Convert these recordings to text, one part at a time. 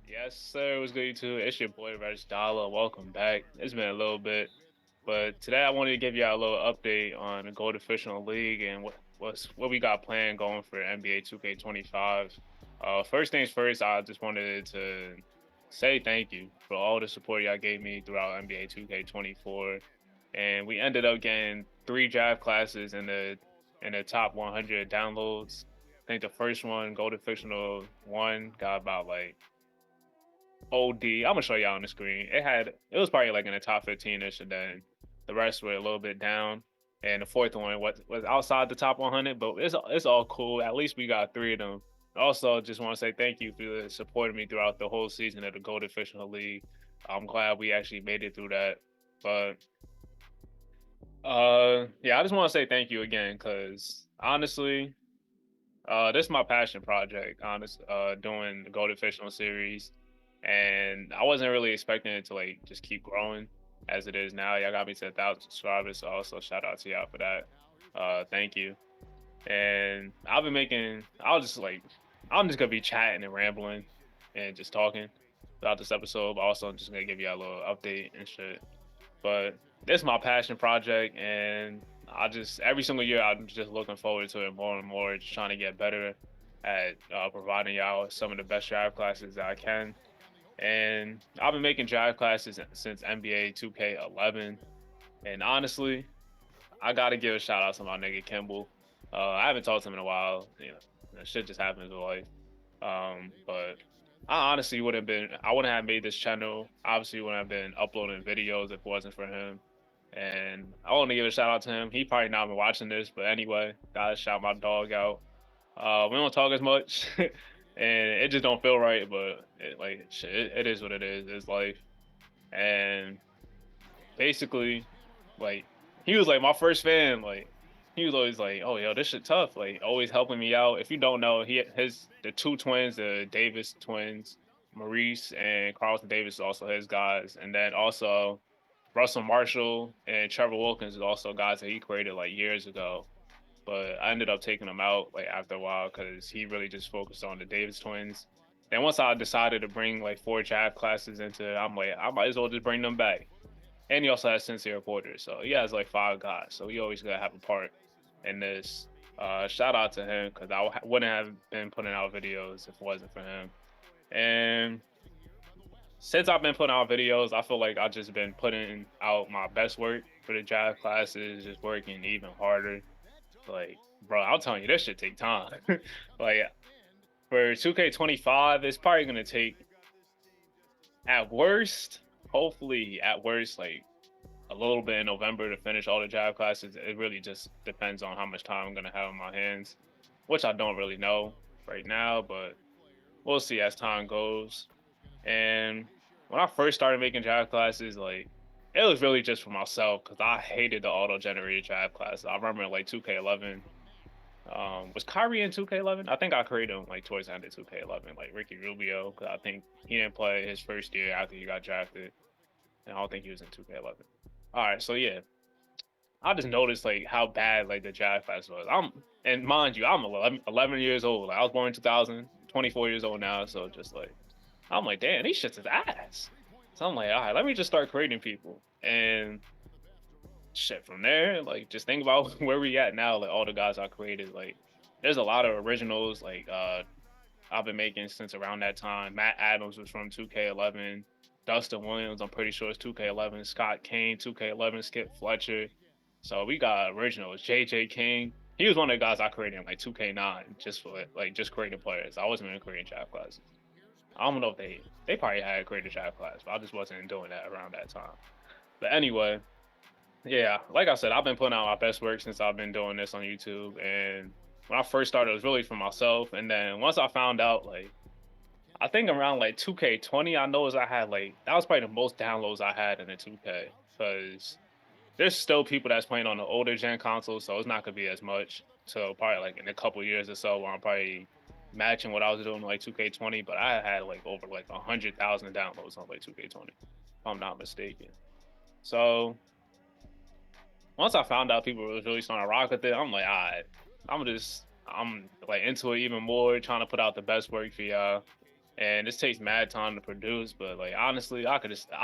Yes, sir. What's good, YouTube? It's your boy, Reg Dollar. Welcome back. It's been a little bit, but today I wanted to give y'all a little update on the GOATED Fictional League and what we got planned going for NBA 2K25. First things first, I just wanted to say thank you for all the support y'all gave me throughout NBA 2K24, and we ended up getting 3 draft classes in the top 100 downloads. I think the first one, GOATED Fictional 1, got about like OD. I'm gonna show y'all on the screen. It was probably like in the top 15ish, and then the rest were a little bit down. And the fourth one was outside the top 100, but it's all cool. At least we got 3 of them. Also, just want to say thank you for supporting me throughout the whole season of the GOATED Fictional League. I'm glad we actually made it through that. But yeah, I just want to say thank you again, because honestly, this is my passion project. Doing the GOATED Fictional series, and I wasn't really expecting it to like just keep growing as it is now. Y'all got me to 1,000 subscribers, so also shout out to y'all for that. Thank you. And I'm just gonna be chatting and rambling and just talking throughout this episode. But also, I'm just gonna give y'all a little update and shit. But this is my passion project, and I just every single year I'm just looking forward to it more and more, just trying to get better at providing y'all some of the best draft classes that I can. And I've been making draft classes since NBA 2K11, and honestly, I gotta give a shout out to my nigga Kimball. I haven't talked to him in a while. That shit just happens in life. But I honestly I wouldn't have made this channel. Obviously, wouldn't have been uploading videos if it wasn't for him. And I want to give a shout out to him. He probably not been watching this, but anyway, gotta shout my dog out. We don't talk as much, and it just don't feel right. But it is what it is. It's life. And basically, like he was like my first fan. Like he was always like, "Oh, yo, this shit tough." Like always helping me out. If you don't know, the 2 twins, the Davis twins, Maurice and Carlton Davis, also his guys, and then also Russell Marshall and Trevor Wilkins is also guys that he created like years ago. But I ended up taking him out like after a while because he really just focused on the Davis twins. Then once I decided to bring like 4 draft classes into it, I'm like, I might as well just bring them back. And he also has Sincere Porter, so he has like 5 guys. So he always gotta have a part in this. Shout out to him because wouldn't have been putting out videos if it wasn't for him. And since I've been putting out videos, I feel like I've just been putting out my best work for the draft classes, just working even harder. Like, bro, I'm telling you, this shit take time. Like, for 2K25, it's probably gonna take, at worst, hopefully at worst, like a little bit in November to finish all the draft classes. It really just depends on how much time I'm gonna have in my hands, which I don't really know right now, but we'll see as time goes. And when I first started making draft classes, like it was really just for myself because I hated the auto-generated draft class. I remember like 2K11. Was Kyrie in 2K11? I think I created him like towards the end of 2K11, like Ricky Rubio, because I think he didn't play his first year after he got drafted, and I don't think he was in 2K11. All right, so yeah, I just noticed like how bad like the draft class was. And mind you, I'm 11 years old. Like, I was born in 2000, 24 years old now, so just like I'm like, damn, these shits is ass. So I'm like, all right, let me just start creating people. And shit from there, like just think about where we at now, like all the guys I created. Like there's a lot of originals, like I've been making since around that time. Matt Adams was from 2K11. Dustin Williams, I'm pretty sure it's 2K11. Scott Kane, 2K11. Skip Fletcher. So we got originals. JJ King. He was one of the guys I created in like 2K9 just for like just creating players. I wasn't even creating draft classes. I don't know if they probably had created draft class, but I just wasn't doing that around that time. But anyway, yeah, like I said, I've been putting out my best work since I've been doing this on YouTube. And when I first started, it was really for myself. And then once I found out, like, I think around like 2K20, I noticed I had like, that was probably the most downloads I had in the 2K. Because there's still people that's playing on the older gen consoles, so it's not going to be as much. So probably like in a couple years or so, where I'm probably matching what I was doing like 2K20. But I had like over like 100,000 downloads on like 2K20, if I'm not mistaken. So once I found out people was really starting to rock with it, I'm like, all right, I'm like into it even more, trying to put out the best work for y'all. and this takes mad time to produce. But like honestly, I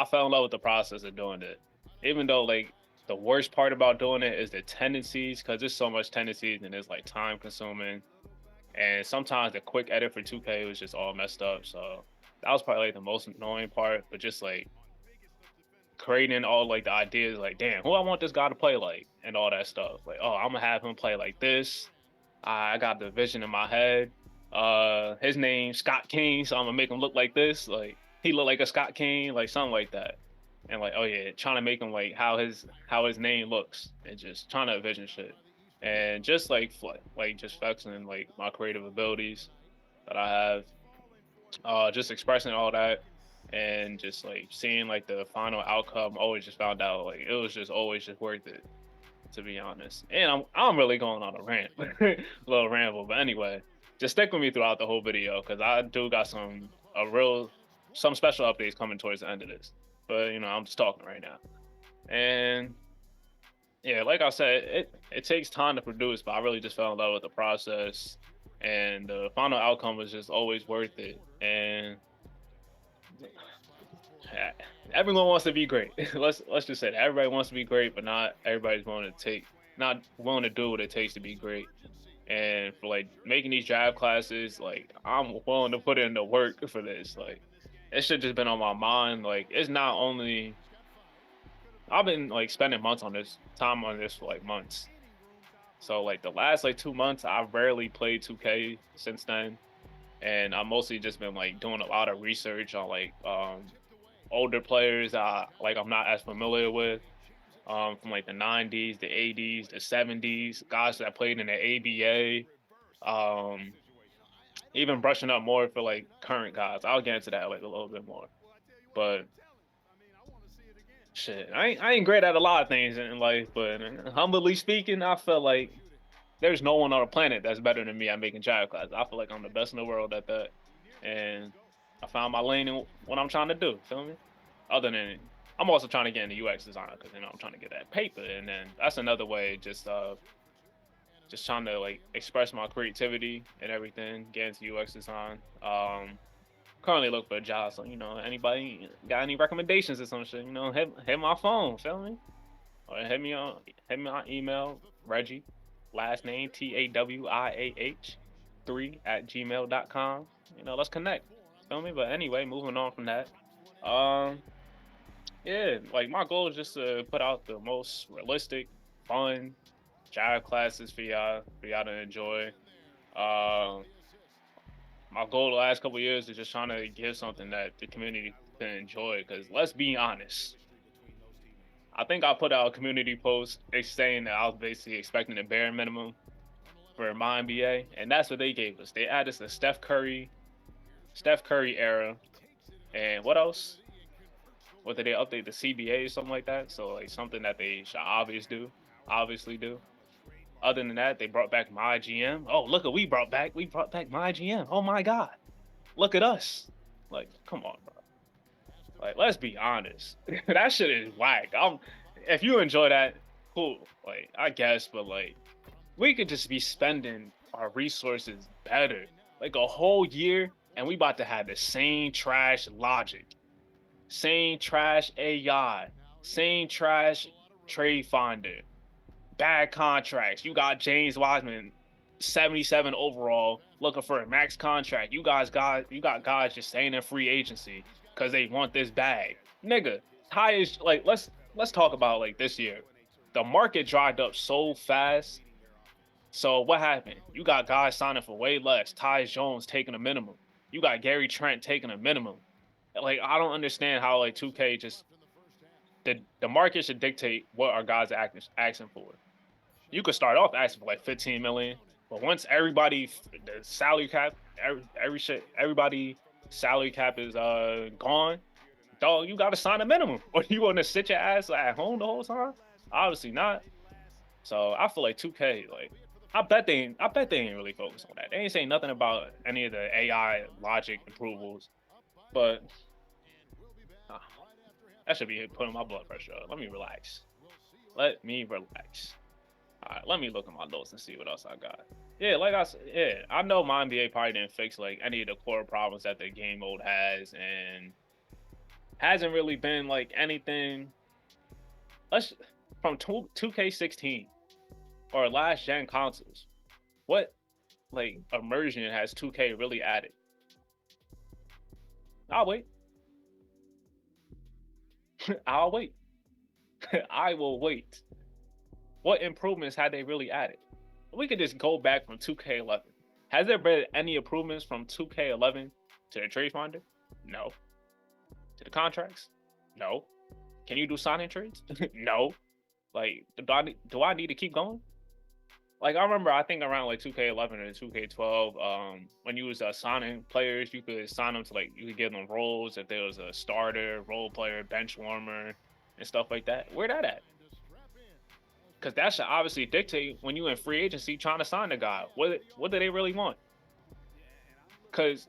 fell in love with the process of doing it, even though like the worst part about doing it is the tendencies, because there's so much tendencies and it's like time consuming, and sometimes the quick edit for 2K was just all messed up. So that was probably like the most annoying part. But just like creating all like the ideas, like damn, who I want this guy to play like, and all that stuff. Like, oh, I'm gonna have him play like this. I got the vision in my head. His name's Scott King, so I'm gonna make him look like this. Like he look like a Scott King, like something like that. And like, oh yeah, trying to make him like how his name looks, and just trying to envision shit, and just like just flexing like my creative abilities that I have, just expressing all that, and just like seeing like the final outcome. Always just found out like it was just always just worth it, to be honest. And I'm really going on a rant, a little ramble. But anyway, just stick with me throughout the whole video because I do got some special updates coming towards the end of this. But I'm just talking right now. And yeah, like I said, it takes time to produce, but I really just fell in love with the process, and the final outcome was just always worth it. And everyone wants to be great. Let's just say that everybody wants to be great, but not everybody's not willing to do what it takes to be great. And for like making these draft classes, like I'm willing to put in the work for this. Like it should just been on my mind. Like it's not only I've been like spending months on this time on this for like months. So like the last like 2 months, I've rarely played 2K since then, and I mostly just been like doing a lot of research on like older players like I'm not as familiar with, from like the 90s, the 80s, the 70s, guys that played in the ABA, um, even brushing up more for like current guys. I'll get into that like a little bit more. But shit, I ain't great at a lot of things in life, but humbly speaking, I feel like there's no one on the planet that's better than me at making child classes. I feel like I'm the best in the world at that, and I found my lane in what I'm trying to do. Feel me? Other than I'm also trying to get into UX design because I'm trying to get that paper, and then that's another way just trying to like express my creativity and everything, get into UX design. Currently look for a job, so anybody got any recommendations or some shit, hit my phone, feel me? Or hit me on email, Reggie, last name TAWIAH 3 at gmail.com. Let's connect. Feel me? But anyway, moving on from that. Um yeah, like my goal is just to put out the most realistic, fun job classes for y'all to enjoy. Um my goal the last couple of years is just trying to give something that the community can enjoy. Because let's be honest, I think I put out a community post saying that I was basically expecting the bare minimum for MYNBA, and that's what they gave us. They added us the Steph Curry era, and what else? What did they update the CBA or something like that? So like something that they should obviously do. Other than that, they brought back my GM. Oh, look what we brought back. We brought back my GM. Oh my God, look at us. Like, come on, bro. Like, let's be honest. That shit is whack. If you enjoy that, cool. Like, I guess, but like, we could just be spending our resources better. Like a whole year, and we about to have the same trash logic, same trash AI, same trash trade finder, bad contracts. You got James Wiseman, 77 overall, looking for a max contract. You got guys just staying in free agency because they want this bag. Nigga, tires like let's talk about like this year. The market dried up so fast. So what happened? You got guys signing for way less. Tyus Jones taking a minimum. You got Gary Trent taking a minimum. Like I don't understand how like 2K just the market should dictate what our guys are asking for. You could start off asking for like 15 million, but once the salary cap, everybody salary cap is gone, dog, you gotta sign a minimum. Or you wanna sit your ass at home the whole time? Obviously not. So I feel like 2K, like I bet they ain't really focused on that. They ain't saying nothing about any of the AI logic approvals, but uh, that should be putting my blood pressure up. Let me relax. Let me relax. All right, let me look at my notes and see what else I got. Yeah, like I said, yeah, I know my NBA probably didn't fix like any of the core problems that the game mode has, and hasn't really been like anything. Let's from 2K16 or last gen consoles. What like immersion has 2K really added? I'll wait. I'll wait. I will wait. What improvements had they really added? We could just go back from 2K11. Has there been any improvements from 2K11 to the trade finder? No. To the contracts? No. Can you do signing trades? No. Like, do I need to keep going? Like, I remember, I think around like 2K11 or 2K12, when you was signing players, you could sign them to like you could give them roles if there was a starter, role player, bench warmer, and stuff like that. Where that at? Because that should obviously dictate when you in free agency trying to sign a guy. What do they really want? Because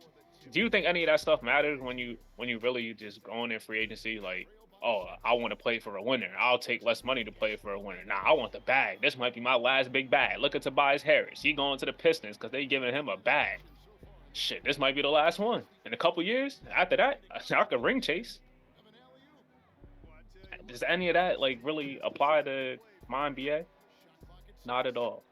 do you think any of that stuff matters when you really just going in free agency? Like, oh, I want to play for a winner. I'll take less money to play for a winner. Nah, I want the bag. This might be my last big bag. Look at Tobias Harris. He going to the Pistons because they giving him a bag. Shit, this might be the last one. In a couple years, after that, I could ring chase. Does any of that like really apply to my NBA? Not at all.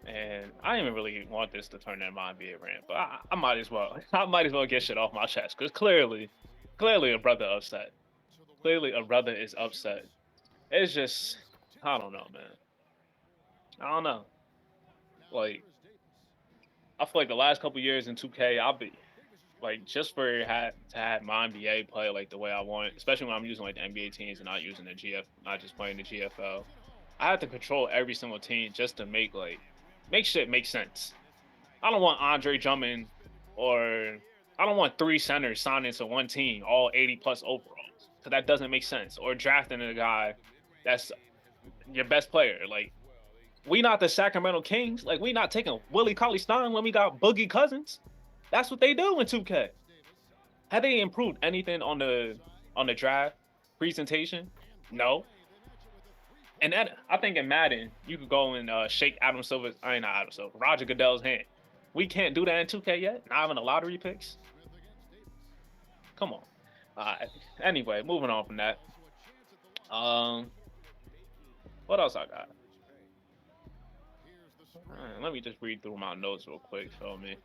And I didn't even really want this to turn into my NBA rant, but I might as well. I might as well get shit off my chest because clearly a brother upset. Clearly a brother is upset. It's just, I don't know, man. I don't know. Like, I feel like the last couple years in 2K, I'll be like just for to have my NBA play like the way I want, especially when I'm using like the NBA teams and not using the GF, not just playing the GFL. I have to control every single team just to make shit make sense. I don't want Andre Drummond or I don't want three centers signed into one team, all 80 plus overalls, because that doesn't make sense. Or drafting a guy that's your best player. Like, we not the Sacramento Kings. Like, we not taking Willie Cauley-Stein when we got Boogie Cousins. That's what they do in 2K. Have they improved anything on the draft presentation? No. And that I think in Madden, you could go and shake Adam Silver's, I mean not Adam Silver, Roger Goodell's hand. We can't do that in 2K yet. Not even the lottery picks. Come on. Anyway, moving on from that. Um, what else I got? Let me just read through my notes real quick. Feel me?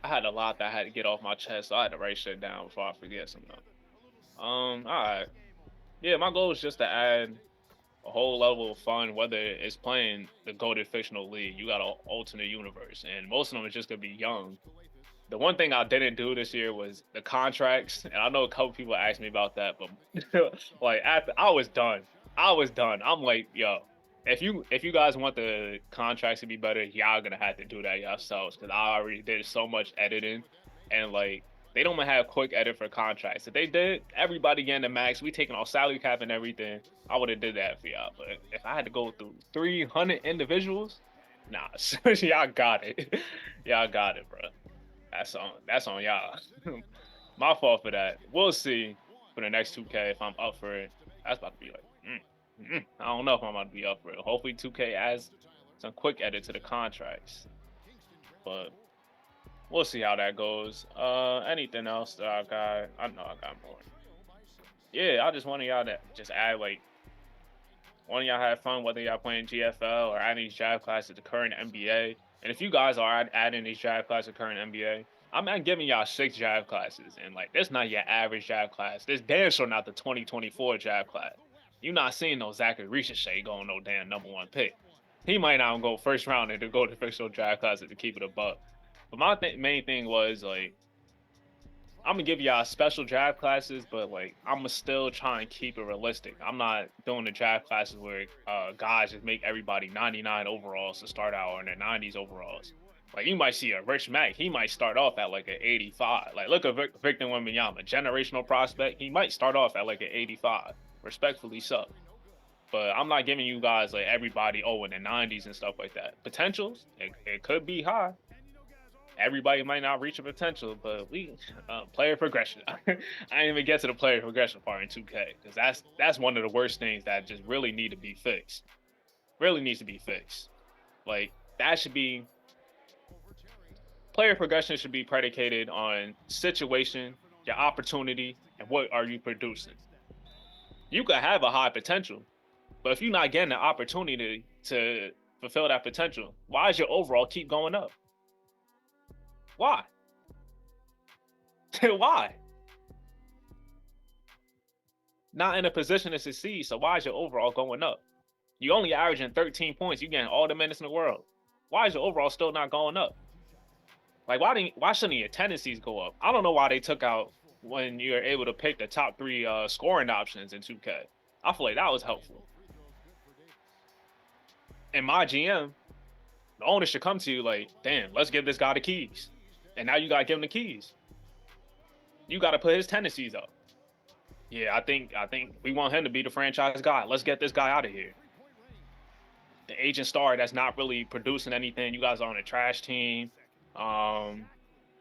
I had a lot that I had to get off my chest, so I had to write shit down before I forget something. All right. Yeah, my goal is just to add a whole level of fun, whether it's playing the GOATED Fictional League. You got an alternate universe, and most of them is just gonna be young. The one thing I didn't do this year was the contracts, and I know a couple people asked me about that, but like after I was done, I'm like, yo, if you guys want the contracts to be better, y'all gonna have to do that yourselves because I already did so much editing, and like they don't even have quick edit for contracts. If they did, everybody getting the max. We taking off salary cap and everything. I would have did that for y'all. But if I had to go through 300 individuals, nah, y'all got it. Y'all got it, bro. That's on y'all. My fault for that. We'll see for the next 2K if I'm up for it. That's about to be like, I don't know if I'm about to be up for it. Hopefully 2K adds some quick edit to the contracts, but we'll see how that goes. Anything else that I got? I know I got more. Yeah, I just wanted y'all to just add like one of y'all have fun whether y'all playing GFL or adding these draft classes to current NBA. And if you guys are adding these draft classes to current NBA, I'm not giving y'all 6 draft classes. And like, that's not your average draft class. This damn sure not the 2024 draft class. You're not seeing no Zachary Ricochet going no damn #1 pick. He might not go first round to go to fictional draft classes to keep it above. But my main thing was like, I'm gonna give y'all special draft classes, but like I'm gonna still try and keep it realistic. I'm not doing the draft classes where guys just make everybody 99 overalls to start out or in their 90s overalls. Like you might see a Rich Mack, he might start off at like an 85. Like look at Victor Wembanyama, generational prospect. He might start off at like an 85, respectfully so. But I'm not giving you guys like everybody in the 90s and stuff like that. Potentials, it could be high. Everybody might not reach a potential, but we player progression. I didn't even get to the player progression part in 2K because that's one of the worst things that just really need to be fixed. Really needs to be fixed. Like that should be Player progression should be predicated on situation, your opportunity, and what are you producing. You could have a high potential, but if you're not getting the opportunity to fulfill that potential, why does your overall keep going up? Why? Why? Not in a position to succeed, so why is your overall going up? You only averaging 13 points, you getting all the minutes in the world. Why is your overall still not going up? Like, why shouldn't your tendencies go up? I don't know why they took out when you're able to pick the top 3 scoring options in 2K. I feel like that was helpful. And my GM, the owner should come to you like, damn, let's give this guy the keys. And now you gotta give him the keys. You gotta put his tendencies up. Yeah, I think we want him to be the franchise guy. Let's get this guy out of here. The agent star that's not really producing anything. You guys are on a trash team.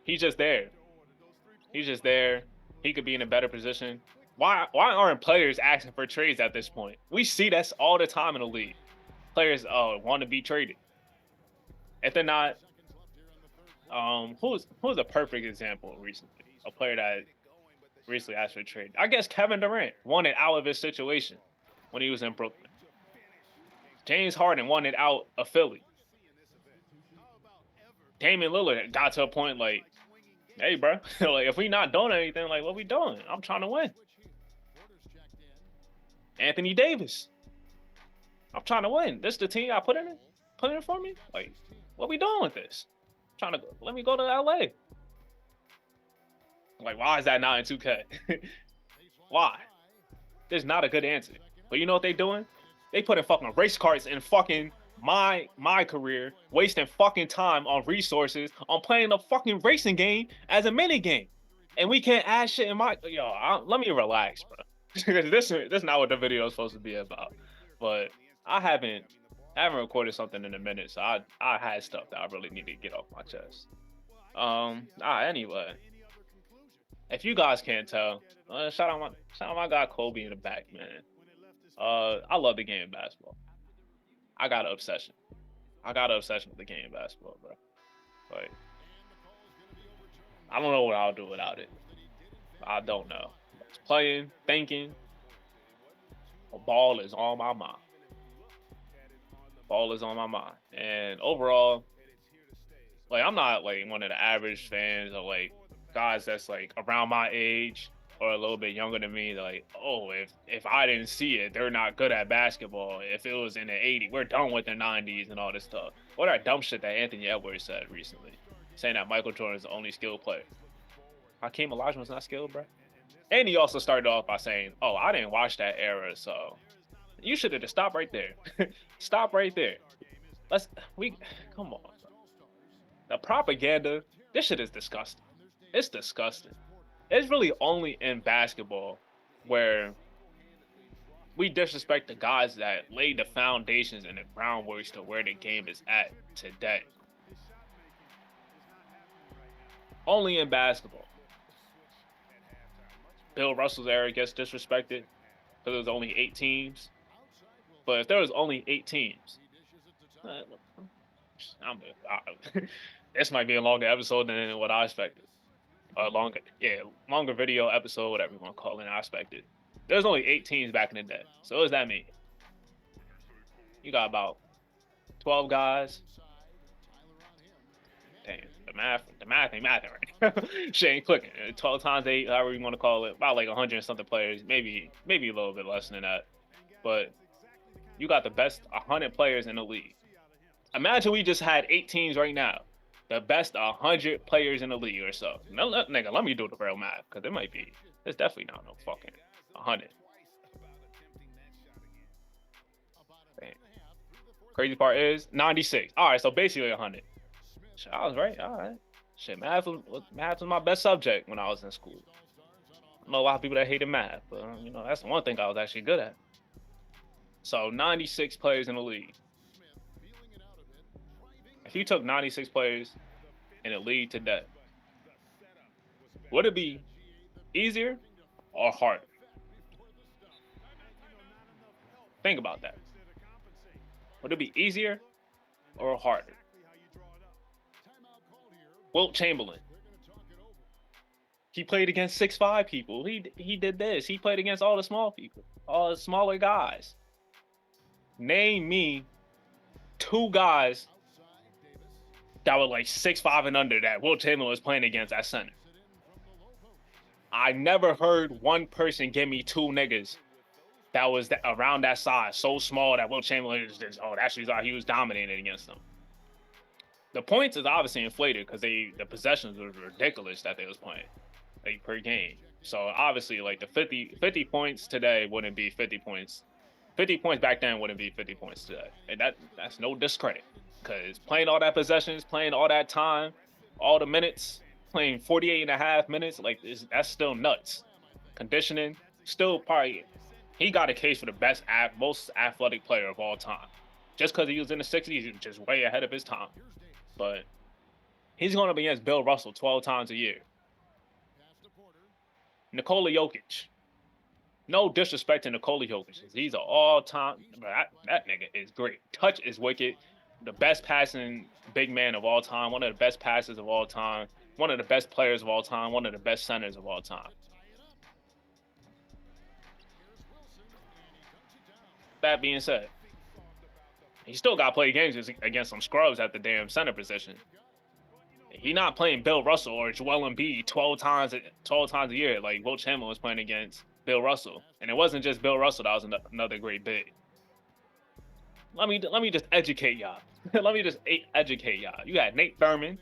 He's just there. He's just there. He could be in a better position. Why aren't players asking for trades at this point? We see that's all the time in the league. Players want to be traded. If they're not, who's a perfect example recently? A player that recently asked for a trade. I guess Kevin Durant wanted out of his situation when he was in Brooklyn. James Harden wanted out of Philly. Damian Lillard got to a point like, hey, bro, like if we not doing anything, like what we doing? I'm trying to win. Anthony Davis, I'm trying to win. This the team I put in for me. Like, what we doing with this? Let me go to LA. Like, why is that not in 2K? Why? There's not a good answer. But you know what they doing? They putting fucking race carts in fucking my career, wasting fucking time on resources on playing a fucking racing game as a mini game, and we can't add shit in my let me relax, bro. this is not what the video is supposed to be about. But I haven't recorded something in a minute, so I had stuff that I really need to get off my chest. Anyway, if you guys can't tell, shout out my guy Kobe in the back, man. I love the game of basketball. I got an obsession. with the game of basketball, bro. Like, I don't know what I'll do without it. I don't know. Just playing, thinking. A ball is on my mind. And overall, like, I'm not like one of the average fans or like guys that's like around my age or a little bit younger than me, like, oh, if I didn't see it, they're not good at basketball. If it was in the 80s, we're done with the 90s and all this stuff. What that dumb shit that Anthony Edwards said recently, saying that Michael Jordan is the only skilled player. Hakeem Olajuwon's not skilled, bro. And he also started off by saying, oh, I didn't watch that era, so you should have just stopped right there. Stop right there. Come on. Bro. The propaganda, this shit is disgusting. It's disgusting. It's really only in basketball where we disrespect the guys that laid the foundations and the groundworks to where the game is at today. Only in basketball. Bill Russell's era gets disrespected because there was only 8 teams. But if there was only 8 teams, this might be a longer episode than what I expected. Longer video episode, whatever you want to call it, I expected. There's only 8 teams back in the day. So what does that mean? You got about 12 guys. Damn, the math ain't mathing right now. Shit ain't clicking. 12 times 8, however you want to call it, about like 100 and something players, maybe a little bit less than that. But you got the best 100 players in the league. Imagine we just had 8 teams right now. The best 100 players in the league or so. No, nigga, let me do the real math, because it's definitely not no fucking 100. Damn. Crazy part is 96. All right, so basically 100. Shit, I was right. All right. Shit, math was my best subject when I was in school. I know a lot of people that hated math, but that's the one thing I was actually good at. So 96 players in the league. If you took 96 players in the league today, would it be easier or harder? Think about that. Would it be easier or harder? Wilt Chamberlain. He played against 6'5" people. He did this. He played against all the small people, all the smaller guys. Name me 2 guys that were like 6'5" and under that Wilt Chamberlain was playing against at center. I never heard one person give me 2 niggas that was around that size, so small that Wilt Chamberlain is just, that's how he was dominating against them. The points is obviously inflated because the possessions were ridiculous that they was playing, like, per game. So obviously, like, the 50 points today wouldn't be 50 points. 50 points back then wouldn't be 50 points today. And that's no discredit, because playing all that possessions, playing all that time, all the minutes, playing 48 and a half minutes, like, that's still nuts. Conditioning, still probably, he got a case for the most athletic player of all time. Just because he was in the 60s, he's just way ahead of his time. But he's going to be against Bill Russell 12 times a year. Nikola Jokic. No disrespect to Nikola Jokic. He's an all-time, that nigga is great. Touch is wicked. The best passing big man of all time. One of the best passers of all time. One of the best players of all time. One of the best centers of all time. That being said, he still got to play games against some scrubs at the damn center position. He not playing Bill Russell or Joel Embiid 12 times a year like Wilt Chamberlain was playing against Bill Russell. And it wasn't just Bill Russell that was another great big. Let me just educate y'all. Let me just educate y'all. You had Nate Thurman.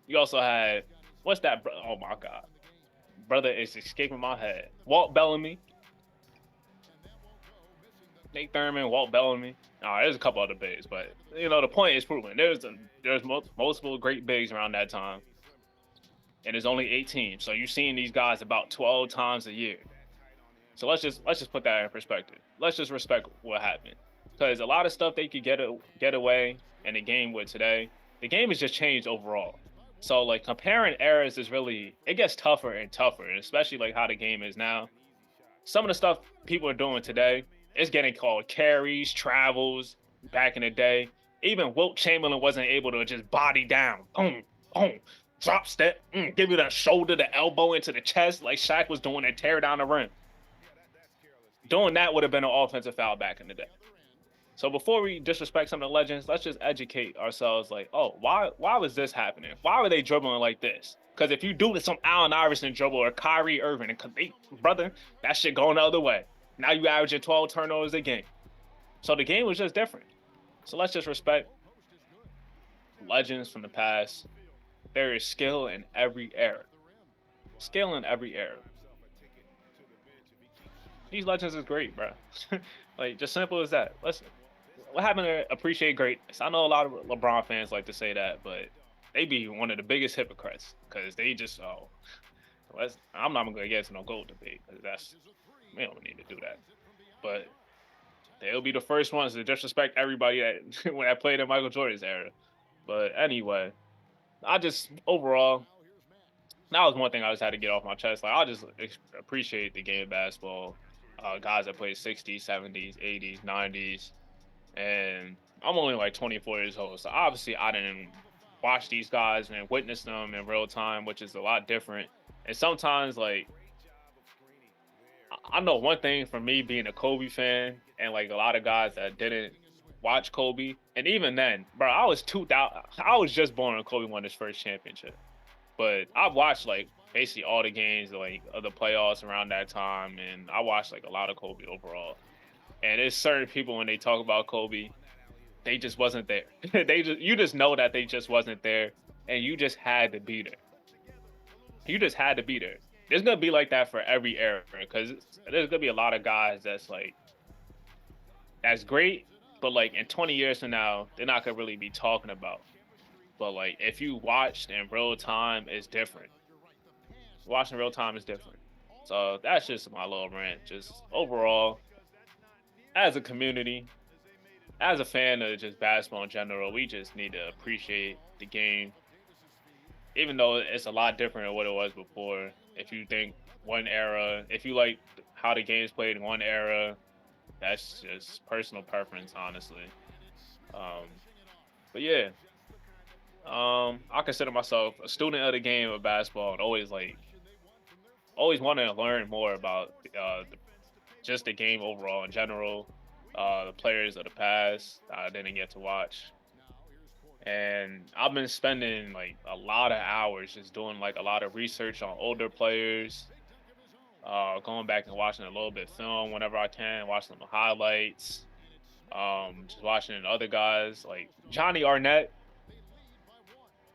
You also had, what's that? Oh my God, brother, it's escaping my head. Walt Bellamy. Nate Thurman, Walt Bellamy. There's a couple other bigs, but the point is proven. There's multiple great bigs around that time, and there's only 8 teams. So you're seeing these guys about 12 times a year. So let's just put that in perspective. Let's just respect what happened, because a lot of stuff they could get away in the game with today. The game has just changed overall. So like comparing eras is really, it gets tougher and tougher, and especially like how the game is now. Some of the stuff people are doing today, it's getting called carries, travels. Back in the day, even Wilt Chamberlain wasn't able to just body down, boom, boom, drop step, give you the shoulder, the elbow into the chest like Shaq was doing and tear down the rim. Doing that would have been an offensive foul back in the day. So before we disrespect some of the legends, let's just educate ourselves. Like, why was this happening? Why were they dribbling like this? Because if you do some Allen Iverson dribble or Kyrie Irving, brother, that shit going the other way. Now you averaging 12 turnovers a game. So the game was just different. So let's just respect legends from the past. There is skill in every era. Skill in every era. These legends is great, bro. Like, just simple as that. What happened to appreciate greatness? I know a lot of LeBron fans like to say that, but they be one of the biggest hypocrites, because they just, I'm not going to get into no GOAT debate, because we don't need to do that. But they'll be the first ones to disrespect everybody when I played in Michael Jordan's era. But anyway, overall, that was one thing I just had to get off my chest. Like, I just appreciate the game of basketball. Guys that played 60s, 70s, 80s, 90s. And I'm only like 24 years old. So obviously I didn't watch these guys and witness them in real time, which is a lot different. And sometimes, like, I know one thing from me being a Kobe fan and like a lot of guys that didn't watch Kobe. And even then, bro, I was just born when Kobe won his first championship. But I've watched like basically all the games like of the playoffs around that time, and I watched like a lot of Kobe overall. And there's certain people when they talk about Kobe, they just wasn't there. You just know that they just wasn't there, and you just had to be there. You just had to be there. There's gonna be like that for every era, because there's gonna be a lot of guys that's great, but like in 20 years from now, they're not gonna really be talking about. But like if you watched in real time, it's different. Watching real time is different. So that's just my little rant. Just overall, as a community, as a fan of just basketball in general, we just need to appreciate the game. Even though it's a lot different than what it was before. If you think one era, if you like how the game's played in one era, that's just personal preference, honestly. But yeah, I consider myself a student of the game of basketball and always wanted to learn more about just the game overall in general, the players of the past I didn't get to watch, and I've been spending like a lot of hours just doing like a lot of research on older players, going back and watching a little bit of film whenever I can, watching the highlights, just watching other guys like Johnny Arnett.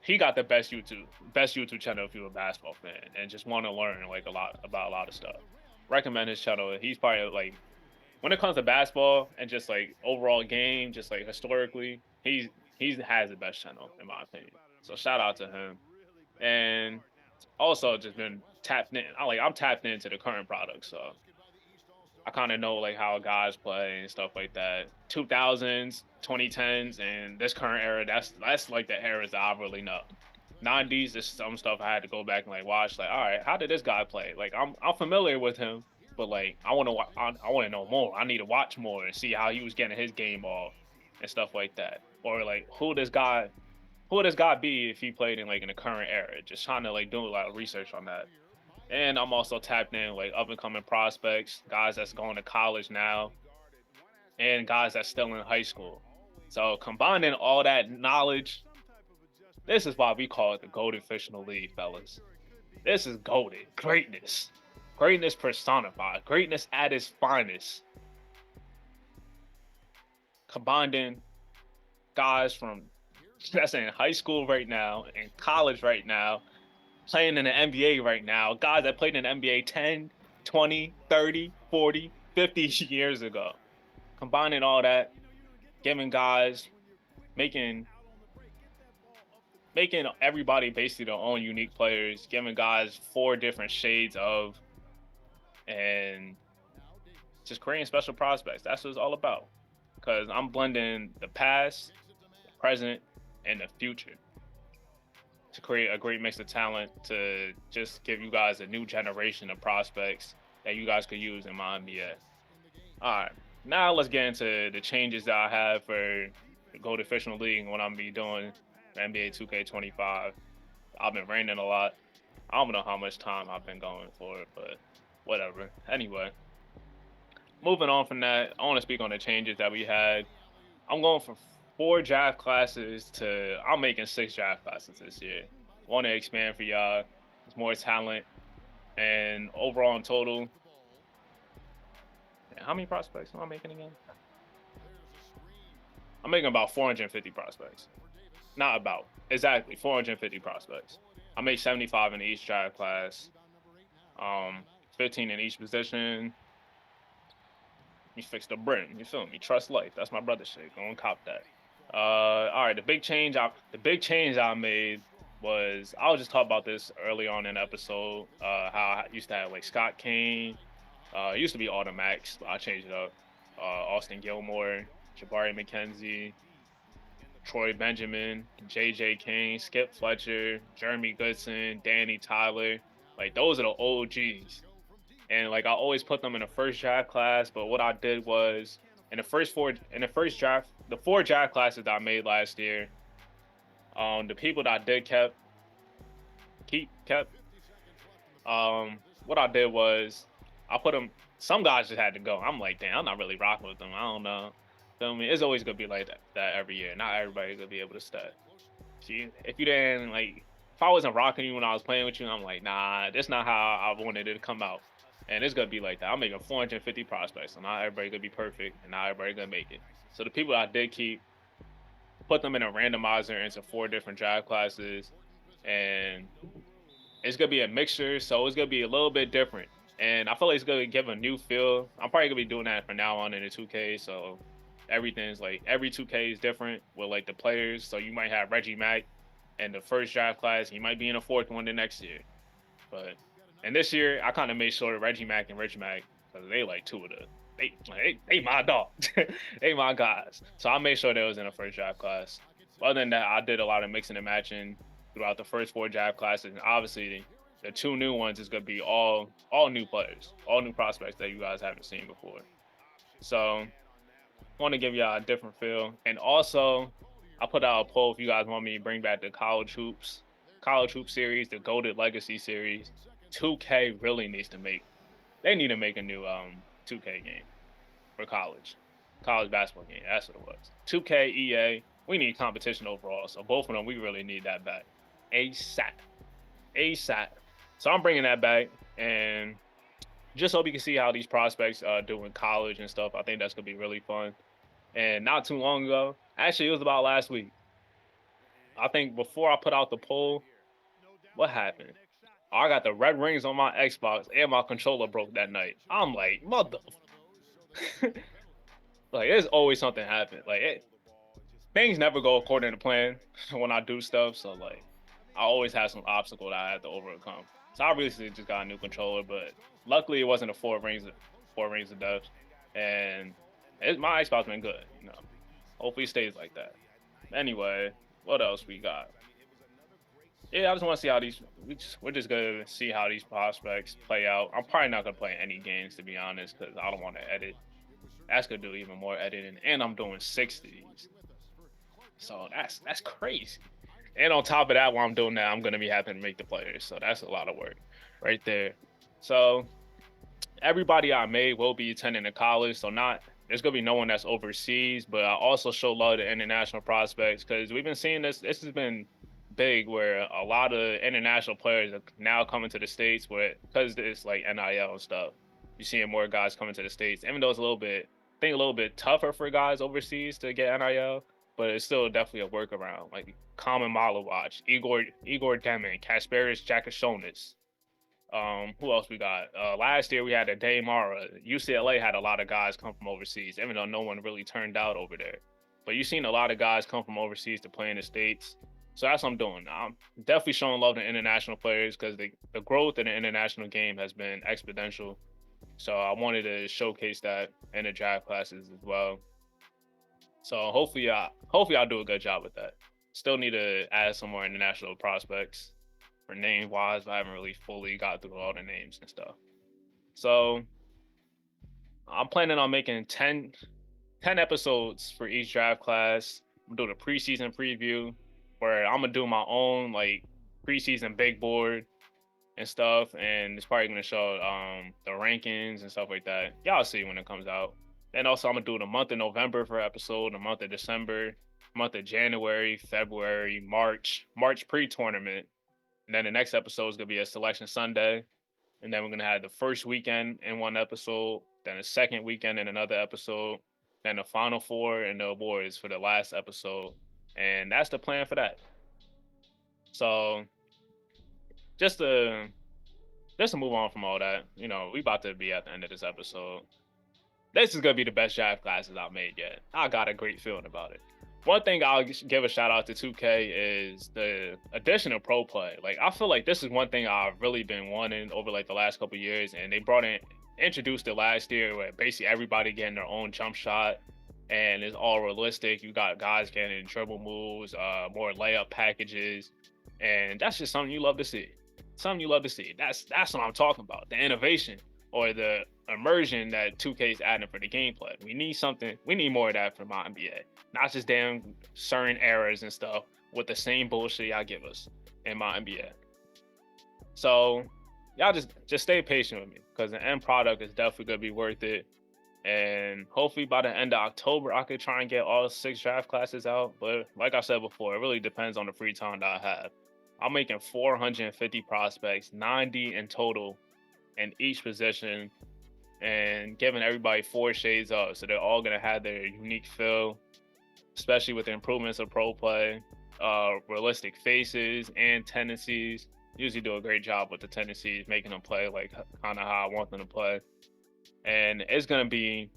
He got the best YouTube channel if you're a basketball fan and just want to learn like a lot about a lot of stuff. Recommend his channel. He's probably like when it comes to basketball and just like overall game, just like historically, he has the best channel in my opinion. So shout out to him. And also just been tapped in. I'm tapped into the current product, so I kind of know like how guys play and stuff like that. 2000s, 2010s, and this current era. That's like the eras that I really know. 90s is some stuff I had to go back and like watch. Like, all right, how did this guy play? Like, I'm familiar with him, but like I want to know more. I need to watch more and see how he was getting his game off and stuff like that. Or like who would this guy be if he played in like in the current era? Just trying to like do a lot of research on that. And I'm also tapped in like up and coming prospects, guys that's going to college now, and guys that's still in high school. So combining all that knowledge, this is why we call it the GOATED Fictional League, fellas. This is GOATED. Greatness. Greatness personified. Greatness at its finest. Combining guys from that's in high school right now, in college right now, playing in the NBA right now, guys that played in the NBA 10, 20, 30, 40, 50 years ago. Combining all that, giving guys, making making everybody basically their own unique players, giving guys four different shades of, and just creating special prospects. That's what it's all about. Because I'm blending the past, the present, and the future to create a great mix of talent to just give you guys a new generation of prospects that you guys could use in my MYNBA. All right, now let's get into the changes that I have for the GOATED Fictional League and what I'm gonna be doing for NBA 2K25. I've been raining a lot. I don't know how much time I've been going for it, but whatever. Anyway, moving on from that, I want to speak on the changes that we had. I'm going from 4 draft classes to I'm making 6 draft classes this year. Want to expand for y'all. There's more talent, and overall in total, how many prospects am I making again? I'm making about 450 prospects. Not about, exactly 450 prospects. I make 75 in each draft class, 15 in each position. You fix the brim. You feel me? Trust life. That's my brother shit. Go and cop that. All right. The big change I made was I was just talking about this early on in the episode. How I used to have like Scott Kane. It used to be Automax, but I changed it up. Austin Gilmore, Jabari McKenzie, Troy Benjamin, J.J. King, Skip Fletcher, Jeremy Goodson, Danny Tyler. Like those are the OGs. And like I always put them in the first draft class. But what I did was in the first draft, the 4 draft classes that I made last year, the people that I did kept, what I did was I put them. Some guys just had to go. I'm like, damn, I'm not really rocking with them. I don't know. Feel me? It's always gonna be like that every year. Not everybody's gonna be able to stud. See, if you didn't like, if I wasn't rocking you when I was playing with you, I'm like, nah, that's not how I wanted it to come out. And it's gonna be like that. I'm making 450 prospects, so not everybody gonna be perfect, and not everybody gonna make it. So the people I did keep, put them in a randomizer into 4 different draft classes, and it's gonna be a mixture. So it's gonna be a little bit different, and I feel like it's gonna give a new feel. I'm probably gonna be doing that from now on in the 2K. So everything's like every 2K is different with like the players. So you might have Reggie Mack in the first draft class. He might be in the fourth one the next year, but and this year, I kind of made sure that Reggie Mack and Rich Mack, because they like two of the, they my dogs, they my guys. So I made sure they was in the first draft class. Other than that, I did a lot of mixing and matching throughout the first 4 draft classes, and obviously the 2 new ones is gonna be all new players, all new prospects that you guys haven't seen before. So I want to give y'all a different feel, and also I put out a poll if you guys want me to bring back the college hoop series, the GOATED Legacy series. 2K really needs to make. They need to make a new 2K game for college basketball game. That's what it was. 2K EA. We need competition overall. So both of them, we really need that back. ASAP. ASAP. So I'm bringing that back, and just so we can see how these prospects do in college and stuff. I think that's gonna be really fun. And not too long ago, actually, it was about last week. I think before I put out the poll, what happened? I got the red rings on my Xbox and my controller broke that night. I'm like, mother. Like, there's always something happen. Things never go according to plan when I do stuff. So like, I always have some obstacle that I have to overcome. So I recently just got a new controller, but luckily it wasn't a four rings of death, and my Xbox been good. Hopefully it stays like that. Anyway, what else we got? Yeah, I just want to see how we're just gonna see how these prospects play out. I'm probably not gonna play any games, to be honest, because I don't want to edit. That's gonna do even more editing, and I'm doing 60s, so that's crazy. And on top of that, while I'm doing that, I'm gonna be having to make the players, so that's a lot of work right there. So everybody I made will be attending the college, so there's gonna be no one that's overseas, but I also show love to international prospects because we've been seeing this. This has been big where a lot of international players are now coming to the States because it's like NIL and stuff. You're seeing more guys coming to the States, even though it's a little bit tougher for guys overseas to get NIL, but it's still definitely a workaround. Like Common Malawatch, Igor Demin, Kasparis Jakashonis. Who else we got? Last year we had a Daymara. UCLA had a lot of guys come from overseas, even though no one really turned out over there. But you've seen a lot of guys come from overseas to play in the States. So that's what I'm doing. I'm definitely showing love to international players because the growth in the international game has been exponential. So I wanted to showcase that in the draft classes as well. So hopefully I'll do a good job with that. Still need to add some more international prospects for name wise, but I haven't really fully got through all the names and stuff. So I'm planning on making 10 episodes for each draft class. I'm doing a preseason preview where I'm gonna do my own like preseason big board and stuff, and it's probably gonna show the rankings and stuff like that. Y'all see when it comes out. And also I'm gonna do the month of November for episode, the month of December, month of January, February, March pre-tournament. And then the next episode is gonna be a selection Sunday. And then we're gonna have the first weekend in one episode, then the second weekend in another episode, then the final four and the awards for the last episode. And that's the plan for that. So just to move on from all that, we about to be at the end of this episode. This is gonna be the best draft classes I've made yet. I got a great feeling about it. One thing I'll give a shout out to 2K is the addition of pro play. Like I feel like this is one thing I've really been wanting over like the last couple of years, and they introduced it last year where basically everybody getting their own jump shot, and it's all realistic. You got guys getting dribble moves, more layup packages, and that's just something you love to see. That's what I'm talking about. The innovation or the immersion that 2K is adding for the gameplay. We need more of that for MYNBA. Not just damn certain errors and stuff with the same bullshit y'all give us in MYNBA. So y'all just stay patient with me because the end product is definitely gonna be worth it. And hopefully by the end of October, I could try and get all 6 draft classes out. But like I said before, it really depends on the free time that I have. I'm making 450 prospects, 90 in total in each position, and giving everybody 4 shades up. So they're all going to have their unique feel, especially with the improvements of pro play, realistic faces and tendencies. Usually do a great job with the tendencies, making them play like kind of how I want them to play. And it's gonna be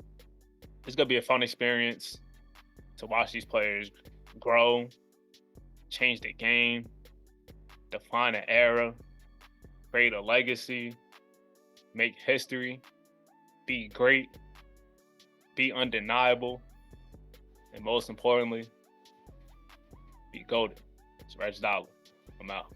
a fun experience to watch these players grow, change the game, define an era, create a legacy, make history, be great, be undeniable, and most importantly, be golden. It's Reg Dollar. I'm out.